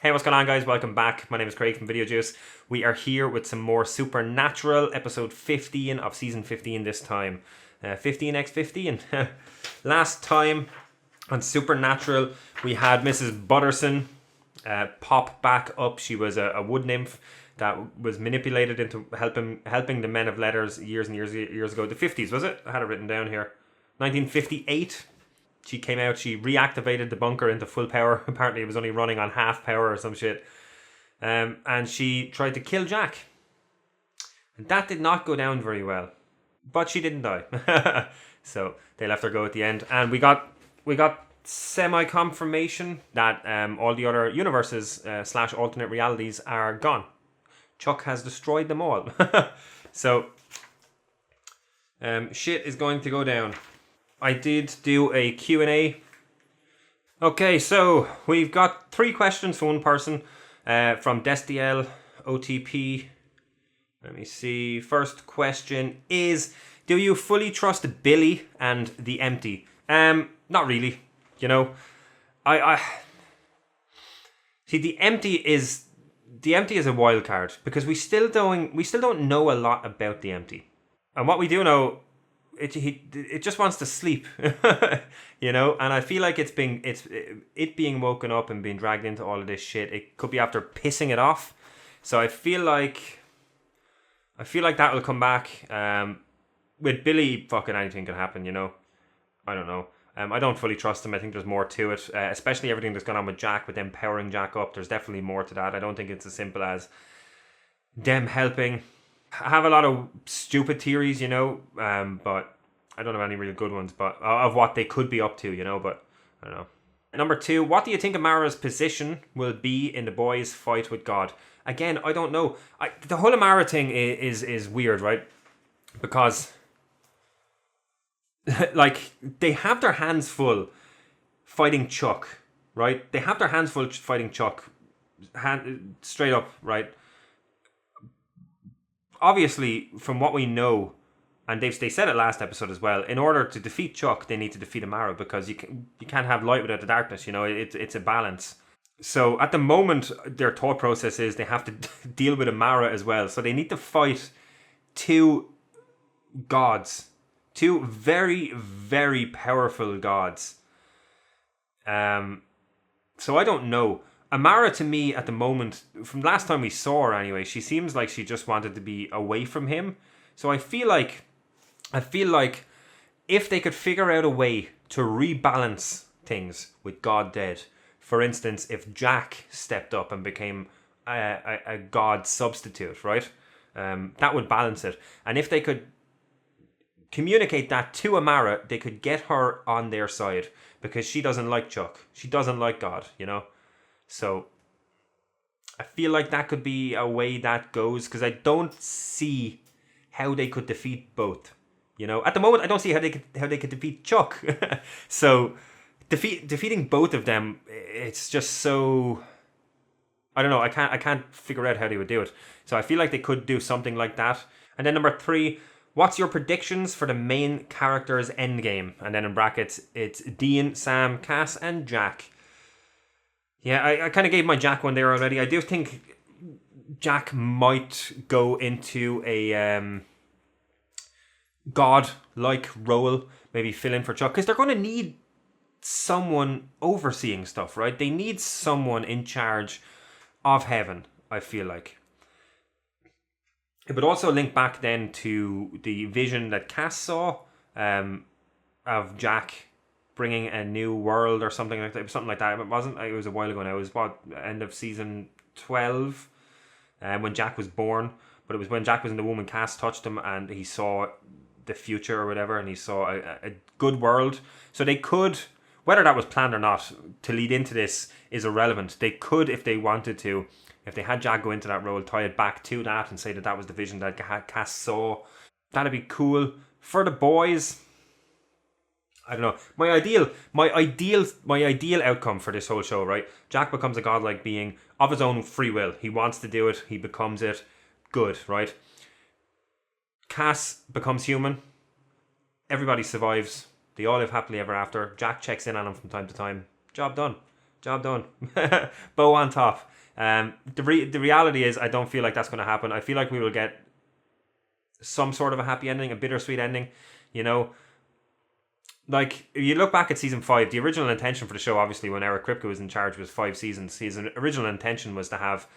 Hey, what's going on, guys? Welcome back. My name is Craig from Video Juice. We are here with some more Supernatural, episode 15 of season 15 this time. 15x15. Last time on Supernatural, we had Mrs. Butterson pop back up. She was a wood nymph that was manipulated into helping the Men of Letters years and years ago. The 50s, was it? I had it written down here. 1958. She came out, she reactivated the bunker into full power. Apparently it was only running on half power or some shit. And she tried to kill Jack. And that did not go down very well. But she didn't die. So they left her go at the end. And we got semi-confirmation that all the other universes / alternate realities are gone. Chuck has destroyed them all. So shit is going to go down. I did do a Q&A. Okay, so we've got 3 questions for one person from Destiel OTP. Let me see. First question is, do you fully trust Billy and the Empty? Not really. You know, I see the Empty is a wild card because we still don't know a lot about the Empty, and what we do know. It just wants to sleep, you know, and I feel like it being woken up and being dragged into all of this shit. It could be after pissing it off, so I feel like that will come back. With Billy, fucking anything can happen, you know. I don't know. I don't fully trust him. I think there's more to it, especially everything that's gone on with Jack, with them powering Jack up. There's definitely more to that. I don't think it's as simple as them helping. I have a lot of stupid theories, you know, but I don't have any really good ones, but of what they could be up to, you know, but I don't know. Number 2, what do you think Amara's position will be in the boys' fight with God? Again, I don't know. The whole Amara thing is weird, right? Because like they have their hands full fighting Chuck, right? They have their hands full fighting Chuck, straight up, right? Obviously, from what we know, and they said it last episode as well, in order to defeat Chuck, they need to defeat Amara because you can't have light without the darkness, you know, it's a balance. So at the moment, their thought process is they have to deal with Amara as well. So they need to fight 2 gods, 2 very, very powerful gods. So I don't know. Amara, to me, at the moment, from last time we saw her anyway, she seems like she just wanted to be away from him. So I feel like if they could figure out a way to rebalance things with God dead, for instance, if Jack stepped up and became a God substitute, right? That would balance it. And if they could communicate that to Amara, they could get her on their side because she doesn't like Chuck. She doesn't like God, you know? So I feel like that could be a way that goes because I don't see how they could defeat both. You know, at the moment I don't see how they could defeat Chuck. So defeating both of them, it's just so, I don't know. I can't figure out how they would do it. So I feel like they could do something like that. And then number 3, what's your predictions for the main characters' endgame? And then in brackets, it's Dean, Sam, Cass, and Jack. Yeah, I kind of gave my Jack one there already. I do think Jack might go into a God-like role, maybe fill in for Chuck, because they're going to need someone overseeing stuff, right? They need someone in charge of heaven, I feel like. It would also link back then to the vision that Cass saw of Jack bringing a new world or something like that. It wasn't. It was a while ago now. It was end of season 12 when Jack was born. But it was when Jack was in the womb and Cass touched him and he saw the future or whatever, and he saw a good world. So they could, whether that was planned or not, to lead into this is irrelevant. They could, if they wanted to, if they had Jack go into that role, tie it back to that and say that was the vision that Cass saw. That'd be cool. For the boys, I don't know. My ideal outcome for this whole show, right? Jack becomes a godlike being of his own free will. He wants to do it. He becomes it. Good, right? Cass becomes human. Everybody survives. They all live happily ever after. Jack checks in on him from time to time. Job done. Job done. Bow on top. The reality is, I don't feel like that's going to happen. I feel like we will get some sort of a happy ending, a bittersweet ending. You know, like if you look back at season 5, the original intention for the show, obviously, when Eric Kripke was in charge, was 5 seasons. His original intention was to have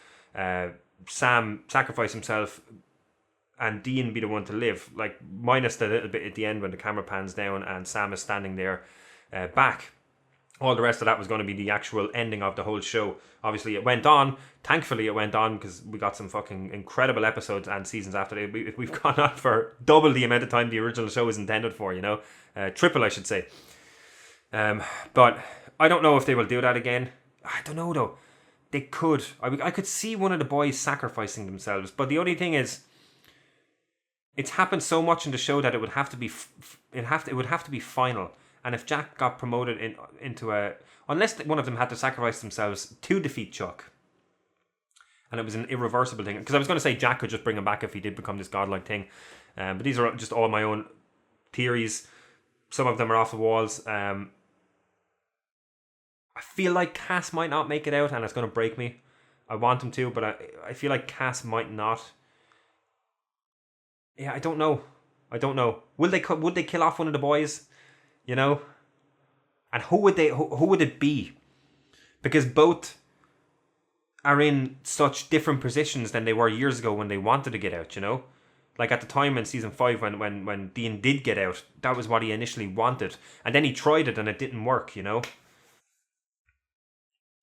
Sam sacrifice himself and Dean be the one to live, like minus the little bit at the end when the camera pans down and Sam is standing there back. All the rest of that was going to be the actual ending of the whole show. Obviously, it went on. Thankfully, it went on because we got some fucking incredible episodes and seasons after it. We've gone on for double the amount of time the original show was intended for, you know. Triple, I should say. But I don't know if they will do that again. I don't know, though. They could. I could see one of the boys sacrificing themselves. But the only thing is, it's happened so much in the show that it would have to be it would have to be final. And if Jack got promoted into a... Unless one of them had to sacrifice themselves to defeat Chuck. And it was an irreversible thing. Because I was going to say Jack could just bring him back if he did become this godlike thing. But these are just all my own theories. Some of them are off the walls. I feel like Cass might not make it out and it's going to break me. I want him to, but I feel like Cass might not. Yeah, I don't know. Would they kill off one of the boys? You know, and who would it be? Because both are in such different positions than they were years ago when they wanted to get out. You know, like at the time in season 5 when Dean did get out, that was what he initially wanted, and then he tried it and it didn't work. You know,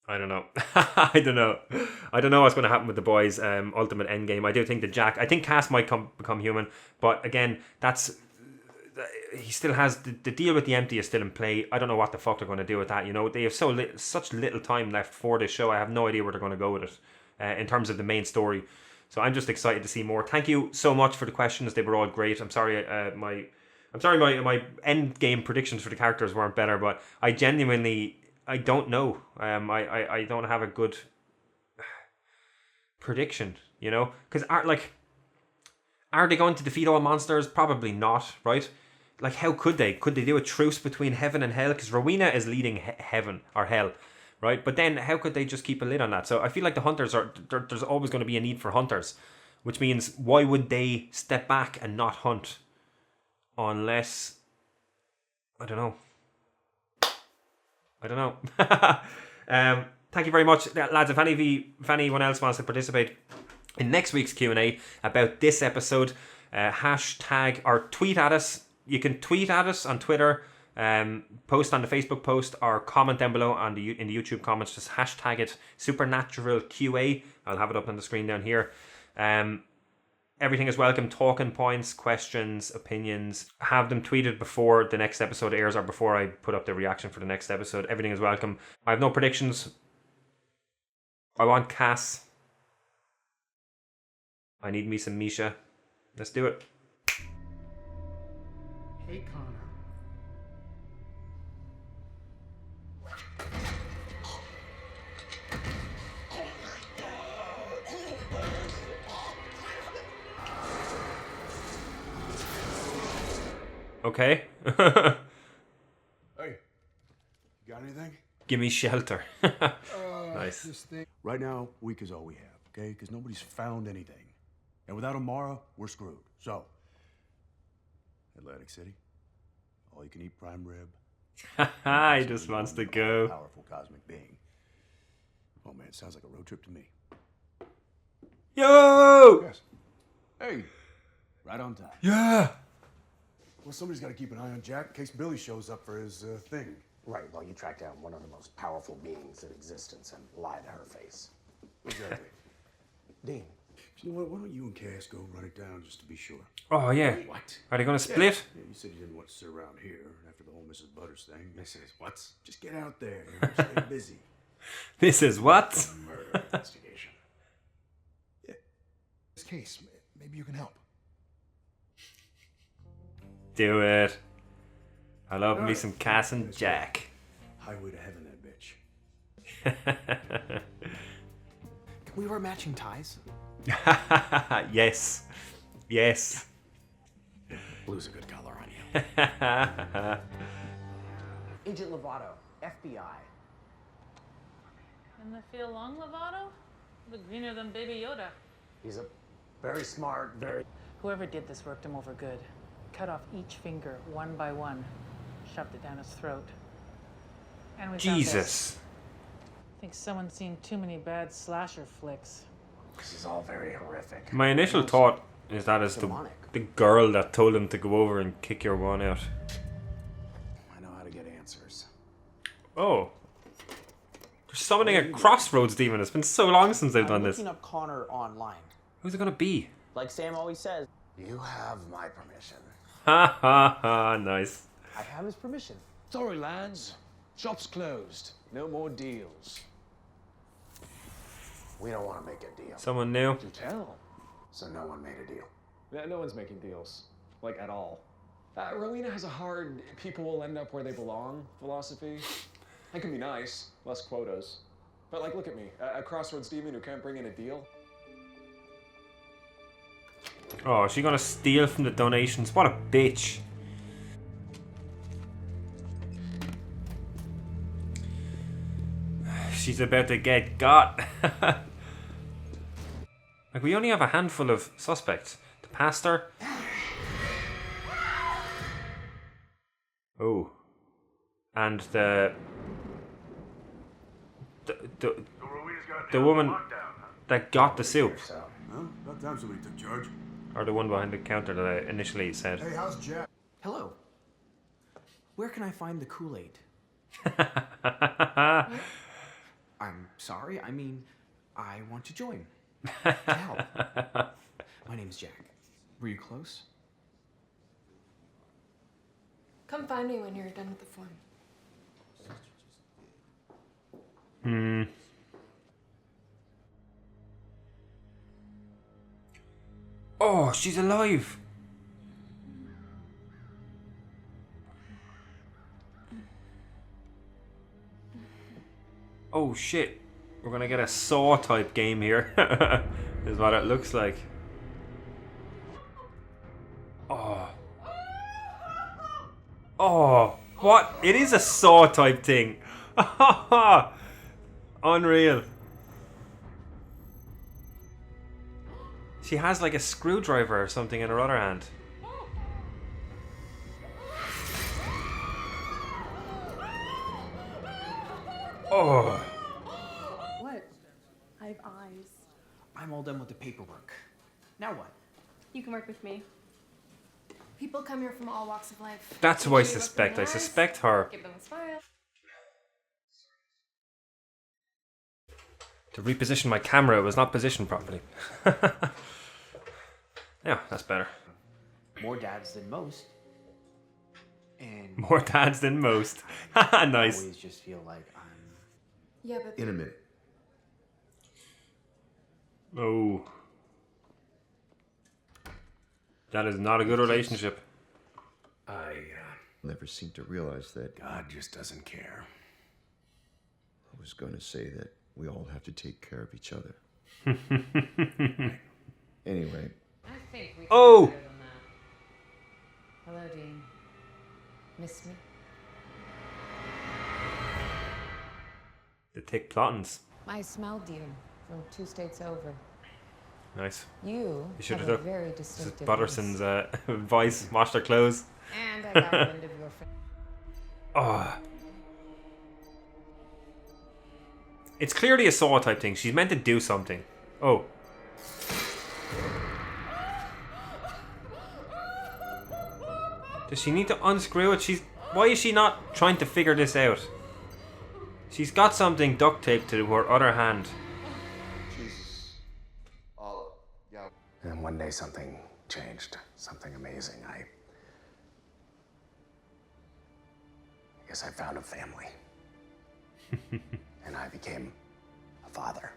I don't know. I don't know what's going to happen with the boys. Ultimate endgame. I do think that I think Cass might become human, but again, he still has the deal with the empty is still in play. I don't know what the fuck they're going to do with that. You know, they have such little time left for this show. I have no idea where they're going to go with it in terms of the main story. So I'm just excited to see more. Thank you so much for the questions. They were all great. I'm sorry my end game predictions for the characters weren't better, but I don't know. I don't have a good prediction. You know, because are they going to defeat all monsters? Probably not, right? Like, how could they? Could they do a truce between heaven and hell? Because Rowena is leading heaven or hell, right? But then how could they just keep a lid on that? So I feel like the hunters there's always going to be a need for hunters, which means why would they step back and not hunt? Unless, I don't know. Thank you very much, lads. If anyone else wants to participate in next week's Q&A about this episode, hashtag or tweet at us. You can tweet at us on Twitter, post on the Facebook post, or comment down below in the YouTube comments. Just hashtag it SupernaturalQA. I'll have it up on the screen down here. Everything is welcome. Talking points, questions, opinions. Have them tweeted before the next episode airs or before I put up the reaction for the next episode. Everything is welcome. I have no predictions. I want Cass. I need me some Misha. Let's do it. Hey, Connor. Okay. Hey, you got anything? Gimme Shelter. Nice. This thing. Right now, week is all we have, okay? Because nobody's found anything. And without Amara, we're screwed. So, Atlantic City, all you can eat prime rib. He just wants to go. Powerful cosmic being. Oh man, it sounds like a road trip to me. Yo! Yes. Hey, right on time. Yeah! Well, somebody's got to keep an eye on Jack in case Billy shows up for his thing. Right, well, you track down one of the most powerful beings in existence and lie to her face. Exactly. Dean. You know what? Why don't you and Cass go run it down just to be sure? Oh, yeah. What? Are they going to split? Yeah, you said you didn't want to sit around here after the whole Mrs. Butters thing. Mrs. What? Just get out there. Stay busy. This is what? Murder investigation. Yeah. This case, maybe you can help. Do it. I love me Alright. some Cass and Jack. Highway to heaven, that bitch. Can we wear matching ties? Yes. Yes. Blue's a good color on you. Agent Lovato, FBI. And they feel long, Lovato? Look greener than Baby Yoda. He's a very smart, very... Whoever did this worked him over good. Cut off each finger one by one, shoved it down his throat. And we found this. Jesus. I think someone's seen too many bad slasher flicks. This is all very horrific. My initial thought is that it's the girl that told him to go over and kick your one out. I know how to get answers. Oh. They're summoning a crossroads demon. It's been so long since they've done this. Looking up Connor online. Who's it gonna be? Like Sam always says, You have my permission. Ha ha ha, nice. I have his permission. Sorry, lads. Shop's closed. No more deals. We don't want to make a deal. Someone new? To tell. So no one made a deal. Yeah, no one's making deals. Like, at all. Rowena has a hard people will end up where they belong philosophy. That can be nice, less quotas. But, like, look at me. A crossroads demon who can't bring in a deal. Oh, is she gonna steal from the donations? What a bitch. She's about to get got. Like, we only have a handful of suspects. The pastor. Oh. And the woman that got the soup. So, Well, about time somebody took charge. Or the one behind the counter that I initially said. Hey, how's Jack? Hello. Where can I find the Kool-Aid? I'm sorry. I mean, I want to join. To help. My name's Jack. Were you close? Come find me when you're done with the form. Oh, she's alive. Oh shit. We're gonna get a Saw type game here. Is what it looks like. Oh. Oh, what? It is a Saw type thing. Unreal. She has like a screwdriver or something in her other hand. Oh. What? I have eyes. I'm all done with the paperwork. Now what? You can work with me. People come here from all walks of life. That's who I Make sure you look suspect. them I in the eyes, suspect her. Give them a smile. To reposition my camera, it was not positioned properly. Yeah, that's better. More dads than most. And More dads than most. I Nice. always just feel like I'm... Yeah, but In a minute. Oh. That is not a good relationship. I never seem to realize that God just doesn't care. I was going to say that we all have to take care of each other. Anyway, I think we can Oh! do better than that. Hello, Dean. Miss me? The thick plottings. I smelled you from 2 states over. Nice. You should have have a done- very This is distinctive Butterson's voice. voice. Washed her clothes. And I got wind of your friend. Oh. It's clearly a Saw type thing. She's meant to do something. Oh. Does she need to unscrew it? Why is she not trying to figure this out? She's got something duct taped to her other hand. Jesus. Yeah. and one day something changed, something amazing. I guess I found a family. And I became a father.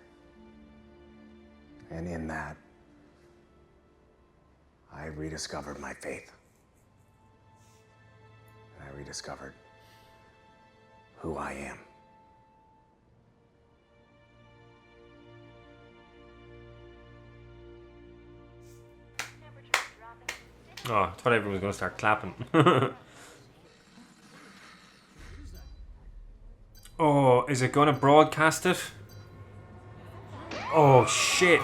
And in that, I rediscovered my faith. And I rediscovered who I am. Oh, I thought everyone was going to start clapping. Oh, is it going to broadcast it? Oh, shit.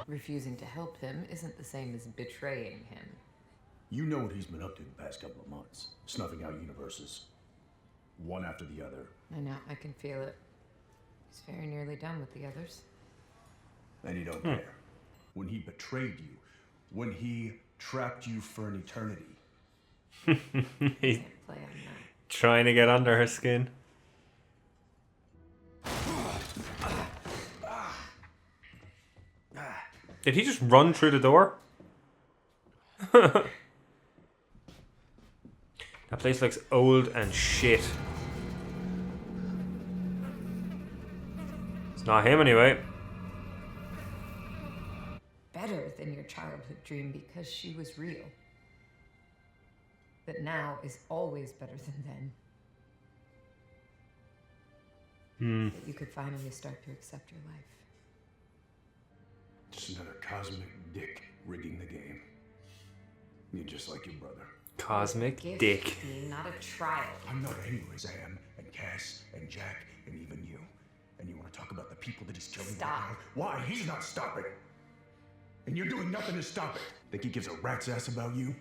Refusing to help him isn't the same as betraying him. You know what he's been up to the past couple of months. Snuffing out universes. One after the other. I know, I can feel it. He's very nearly done with the others. And you don't care. When he betrayed you. When he trapped you for an eternity. He's Can't play on that. trying to get under her skin. Did he just run through the door? That place looks old and shit. It's not him anyway. Better than your childhood dream because she was real. But now is always better than then. That you could finally start to accept your life. Just another cosmic dick rigging the game. You're just like your brother. Cosmic Gift, dick. Dean, not a trial. I'm not angry, Sam, and Cass, and Jack, and even you. And you want to talk about the people that he's killing right Stop. now? Why? He's not stopping. And you're doing nothing to stop it. Think he gives a rat's ass about you?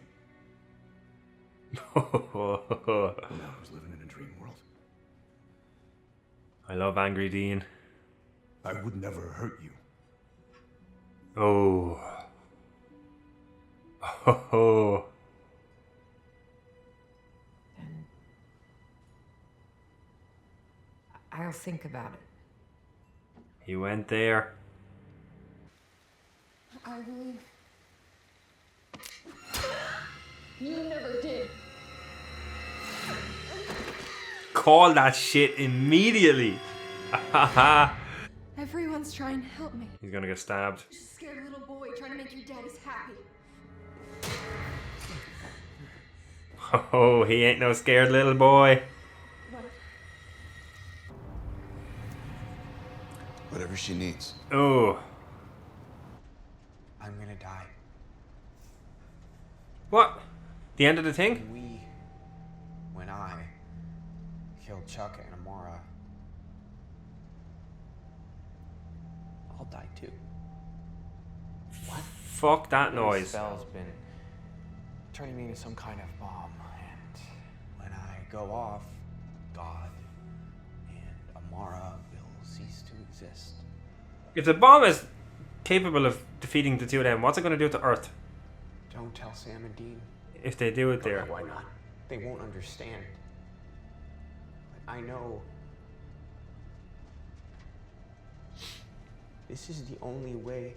Well, now he's living in a dream world. I love Angry Dean. I would never hurt you. Oh. Oh. Then I'll think about it. He went there. I believe. You never did. Call that shit immediately. Everyone's trying to help me. He's gonna get stabbed. Just a scared little boy trying to make your daddies happy. Oh, he ain't no scared little boy. What? Whatever she needs. Oh. I'm gonna die. What? The end of the thing? When I killed Chuck and Amara, I'll die too. Fuck that This noise. spell's been turning me into some kind of bomb, and when I go off, God and Amara will cease to exist. If the bomb is capable of defeating the two of them, what's it gonna do to Earth Don't tell Sam and Dean. if they do it there? Why not? They won't understand. But I know this is the only way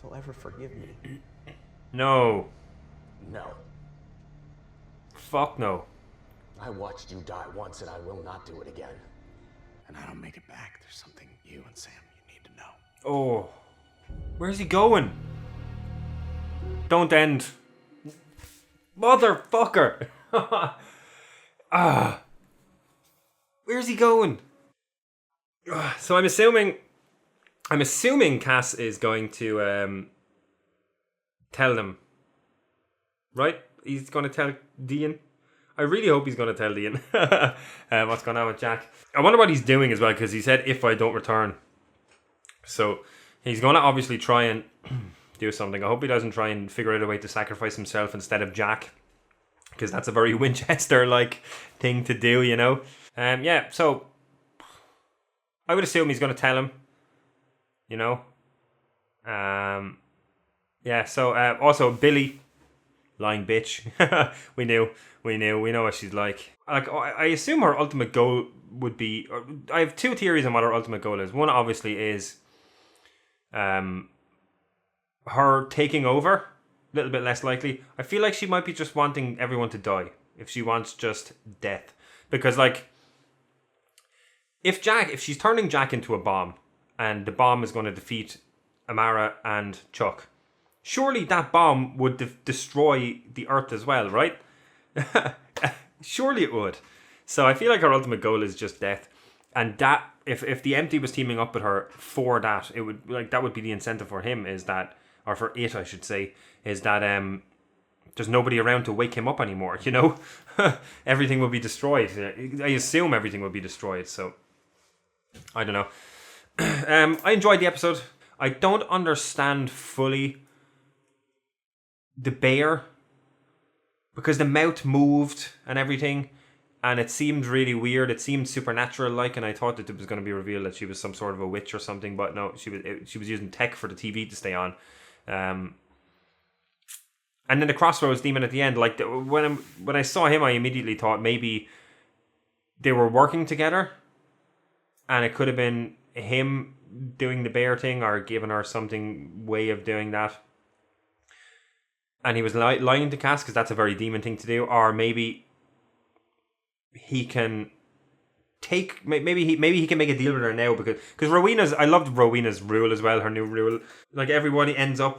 they'll ever forgive me. No. No. Fuck no. I watched you die once and I will not do it again. And I don't make it back. There's something you and Sam you need to know. Oh. Where's he going? Don't end. Motherfucker. Ah. Where's he going? So I'm assuming Cass is going to tell them. Right? He's going to tell Dean. I really hope he's going to tell Dean what's going on with Jack. I wonder what he's doing as well, because he said, if I don't return. So he's going to obviously try and do something. I hope he doesn't try and figure out a way to sacrifice himself instead of Jack, because that's a very Winchester-like thing to do, you know? Yeah, so I would assume he's going to tell him, you know? Yeah, so also Billy, lying bitch. we know what she's like. I assume her ultimate goal would be, I have two theories on what her ultimate goal is. One obviously is her taking over, a little bit less likely. I feel like she might be just wanting everyone to die, if she wants just death. Because like, if she's turning Jack into a bomb, and the bomb is going to defeat Amara and Chuck, surely that bomb would destroy the Earth as well, right? Surely it would. So I feel like her ultimate goal is just death. And that, if the Empty was teaming up with her for that, it would, like, that would be the incentive for him, is that, or for it, I should say, is that there's nobody around to wake him up anymore, you know? Everything will be destroyed. I assume everything will be destroyed, so I don't know. I enjoyed the episode. I don't understand fully the bear, because the mouth moved and everything, and it seemed really weird. It seemed supernatural like, and I thought that it was going to be revealed that she was some sort of a witch or something, but no, she was using tech for the TV to stay on. And then the Crossroads demon at the end, like when I saw him, I immediately thought maybe they were working together, and it could have been him doing the bear thing or giving her something way of doing that. And he was lying to Cass because that's a very demon thing to do, or maybe he can maybe he can make a deal with her now, because Rowena's, I loved Rowena's rule as well, her new rule. Like everybody ends up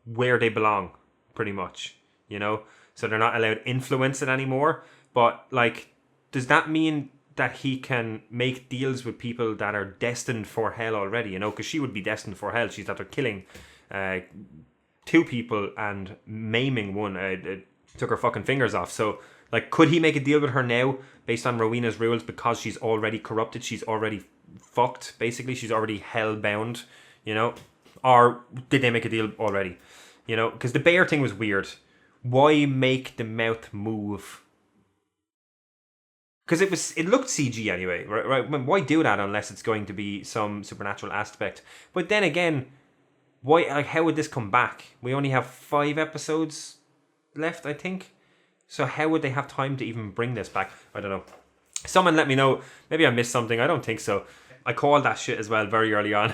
where they belong, pretty much, you know? So they're not allowed influence it anymore. But like, does that mean that he can make deals with people that are destined for hell already, you know? Because she would be destined for hell. She's after killing 2 people and maiming one. Took her fucking fingers off. So, like, could he make a deal with her now based on Rowena's rules, because she's already corrupted? She's already fucked, basically. She's already hell-bound, you know? Or did they make a deal already? You know, because the bear thing was weird. Why make the mouth move? Because it looked CG anyway, right? Why do that unless it's going to be some supernatural aspect? But then again, why? Like, how would this come back? We only have 5 episodes left, I think. So how would they have time to even bring this back? I don't know. Someone let me know. Maybe I missed something. I don't think so. I called that shit as well very early on.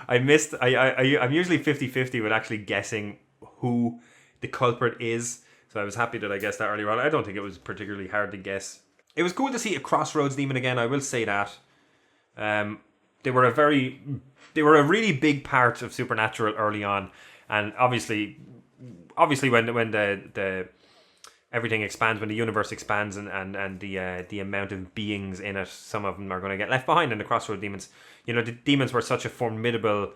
I'm usually 50-50 with actually guessing who the culprit is. So I was happy that I guessed that earlier on. I don't think it was particularly hard to guess. It was cool to see a Crossroads demon again, I will say that. They were a really big part of Supernatural early on. And obviously when the everything expands, when the universe expands and the amount of beings in it, some of them are going to get left behind in the Crossroad demons. You know, the demons were such a formidable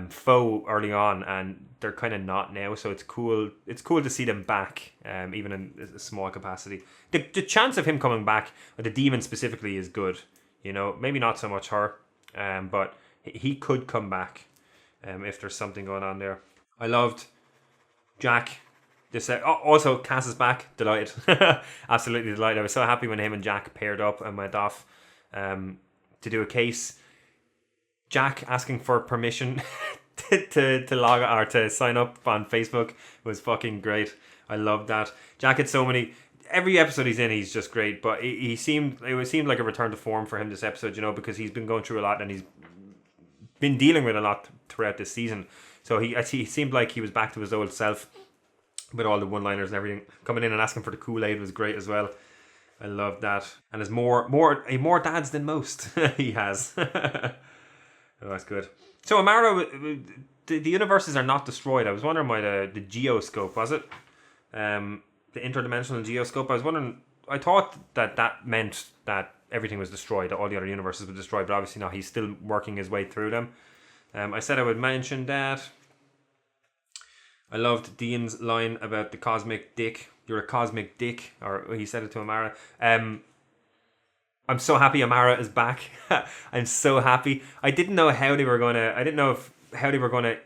foe early on, and they're kind of not now. So it's cool to see them back, even in a small capacity. The chance of him coming back, or the demon specifically, is good. You know, maybe not so much her, but he could come back if there's something going on there. I loved Jack. Also, Cass is back. Delighted. Absolutely delighted. I was so happy when him and Jack paired up and went off to do a case. Jack asking for permission to log or to sign up on Facebook was fucking great. I loved that. Jack had so many. Every episode he's in, he's just great. But it seemed like a return to form for him this episode, you know, because he's been going through a lot and he's been dealing with a lot throughout this season. So he seemed like he was back to his old self, with all the one-liners and everything. Coming in and asking for the Kool-Aid was great as well. I love that. And there's more dads than most. He has. Oh, that's good. So Amara, the universes are not destroyed. I was wondering why the geoscope, was it? The interdimensional geoscope. I was wondering, I thought that meant that everything was destroyed, that all the other universes were destroyed, but obviously not. He's still working his way through them. I said I would mention that. I loved Dean's line about the cosmic dick. You're a cosmic dick, or he said it to Amara. I'm so happy Amara is back. I'm so happy. I didn't know how they were gonna. I didn't know how they were gonna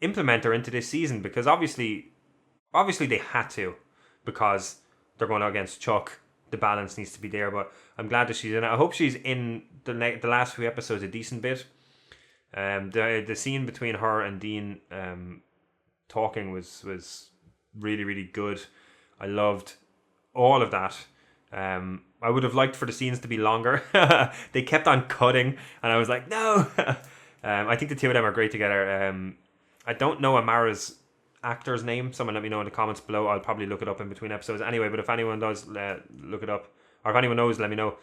implement her into this season, because obviously they had to, because they're going against Chuck. The balance needs to be there, but I'm glad that she's in it. I hope she's in the last few episodes a decent bit. The scene between her and Dean talking was really, really good. I loved all of that. I would have liked for the scenes to be longer. They kept on cutting, and I was like, no. I think the two of them are great together. I don't know Amara's actor's name. Someone let me know in the comments below. I'll probably look it up in between episodes anyway, but if anyone does, look it up, or if anyone knows, let me know.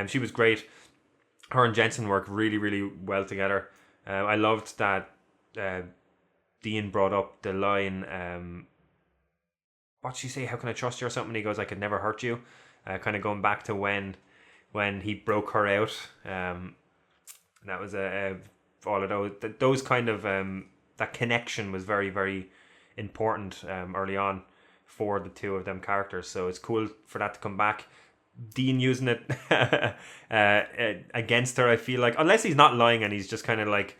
She was great. Her and Jensen work really, really well together. I loved that Dean brought up the line, what'd she say, how can I trust you, or something? He goes, I could never hurt you. Kind of going back to when he broke her out. That was all of those kind of that connection was very, very important early on for the two of them characters. So it's cool for that to come back. Dean using it against her, I feel like. Unless he's not lying and he's just kind of like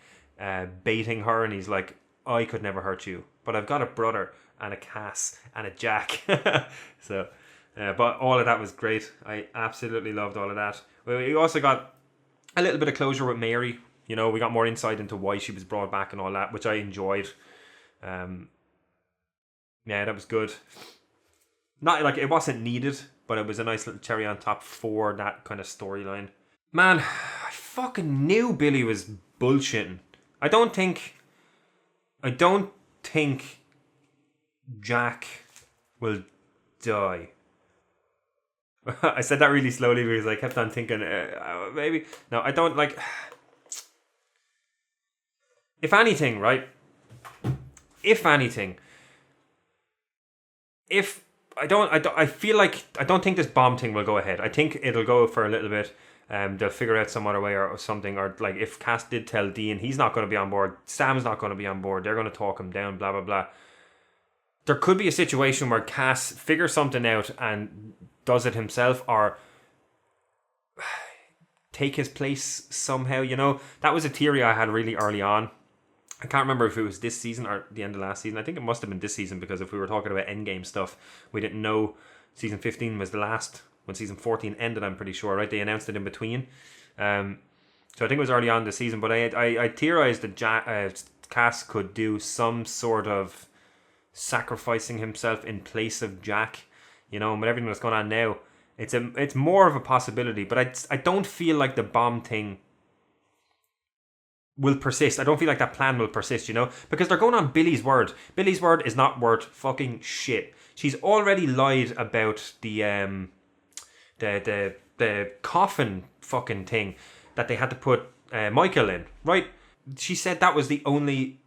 baiting her and he's like, I could never hurt you, but I've got a brother and a Cass and a Jack. So, but all of that was great. I absolutely loved all of that. We also got a little bit of closure with Mary. You know, we got more insight into why she was brought back and all that, which I enjoyed. Yeah, that was good. Not like it wasn't needed, but it was a nice little cherry on top for that kind of storyline. Man, I fucking knew Billy was bullshitting. I don't think Jack will die. I said that really slowly because I kept on thinking, maybe. No, I don't like. If anything, right? If anything, I feel like I don't think this bomb thing will go ahead. I think it'll go for a little bit. They'll figure out some other way or something. Or like if Cass did tell Dean, he's not going to be on board. Sam's not going to be on board. They're going to talk him down. Blah blah blah. There could be a situation where Cass figures something out and does it himself, or take his place somehow. You know, that was a theory I had really early on. I can't remember if it was this season or the end of last season. I think it must have been this season, because if we were talking about endgame stuff, we didn't know season 15 was the last, when season 14 ended, I'm pretty sure, right? They announced it in between. So I think it was early on this season, but I theorized that Cass could do some sort of sacrificing himself in place of Jack, you know, and with everything that's going on now, it's more of a possibility, but I don't feel like the bomb thing will persist. I don't feel like that plan will persist, you know, because they're going on Billy's word. Billy's word is not worth fucking shit. She's already lied about the coffin fucking thing that they had to put Michael in, right? She said that was the only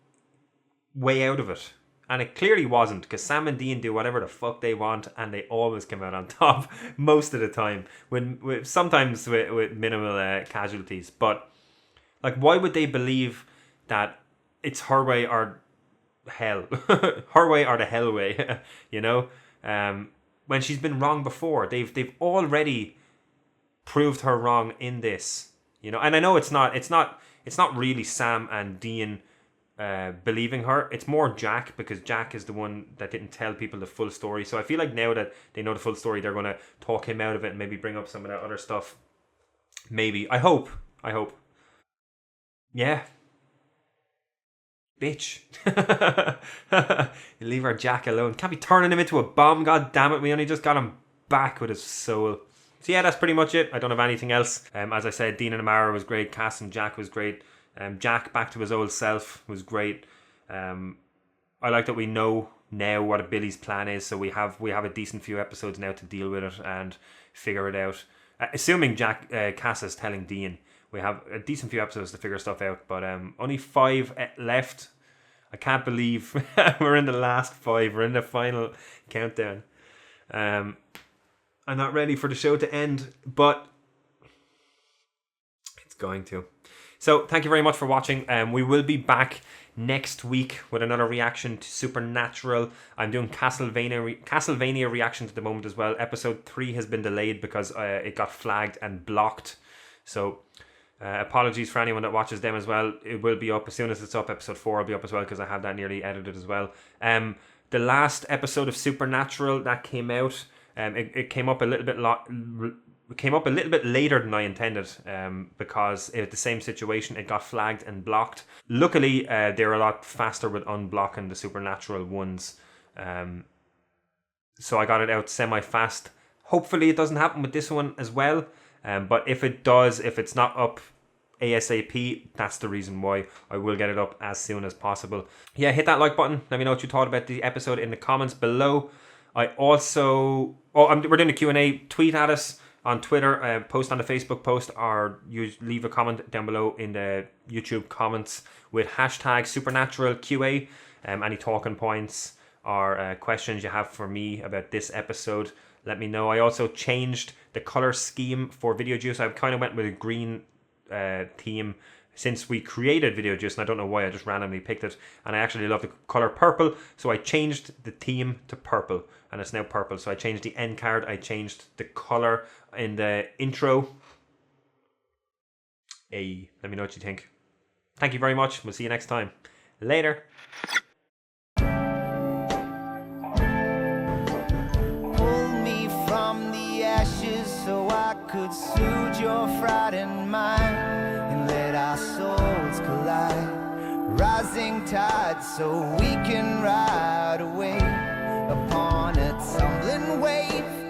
way out of it. And it clearly wasn't, because Sam and Dean do whatever the fuck they want and they always come out on top most of the time. Sometimes with minimal casualties. But like, why would they believe that it's her way or hell? Her way or the hell way, you know? When she's been wrong before. They've already proved her wrong in this, you know? And I know it's not really Sam and Dean believing her. It's more Jack, because Jack is the one that didn't tell people the full story. So I feel like now that they know the full story, they're going to talk him out of it and maybe bring up some of that other stuff. Maybe. I hope. Yeah. Bitch. You leave our Jack alone. Can't be turning him into a bomb, god damn it. We only just got him back with his soul. So yeah, that's pretty much it. I don't have anything else. As I said, Dean and Amara was great. Cass and Jack was great. Jack back to his old self was great. I like that we know now what Billy's plan is, so we have a decent few episodes now to deal with it and figure it out. Assuming Cass is telling Dean, we have a decent few episodes to figure stuff out, but only 5 left. I can't believe we're in the last 5. We're in the final countdown. I'm not ready for the show to end, but it's going to. So thank you very much for watching. We will be back next week with another reaction to Supernatural. I'm doing Castlevania reactions at the moment as well. Episode 3 has been delayed because it got flagged and blocked. So apologies for anyone that watches them as well. It will be up as soon as it's up. Episode 4 will be up as well, because I have that nearly edited as well. The last episode of Supernatural that came out, it came up a little bit later than I intended, because it was the same situation. It got flagged and blocked. Luckily, they're a lot faster with unblocking the Supernatural ones. So I got it out semi-fast. Hopefully it doesn't happen with this one as well. But if it does, if it's not up ASAP, that's the reason why. I will get it up as soon as possible. Yeah, hit that like button. Let me know what you thought about the episode in the comments below. I also... we're doing a Q&A. Tweet at us on Twitter, post on the Facebook post, or you leave a comment down below in the YouTube comments with hashtag SupernaturalQA. Any talking points or questions you have for me about this episode, let me know. I also changed the color scheme for Video Juice. I kind of went with a green theme since we created Video Juice, and I don't know why, I just randomly picked it, and I actually love the color purple, so I changed the theme to purple, and it's now purple. So I changed the end card, I changed the color in the intro. Hey, let me know what you think. Thank you very much. We'll see you next time. Later. Pull me from the ashes so I could soothe your frightened mind and let our souls collide. Rising tide so we can ride away upon a tumbling wave.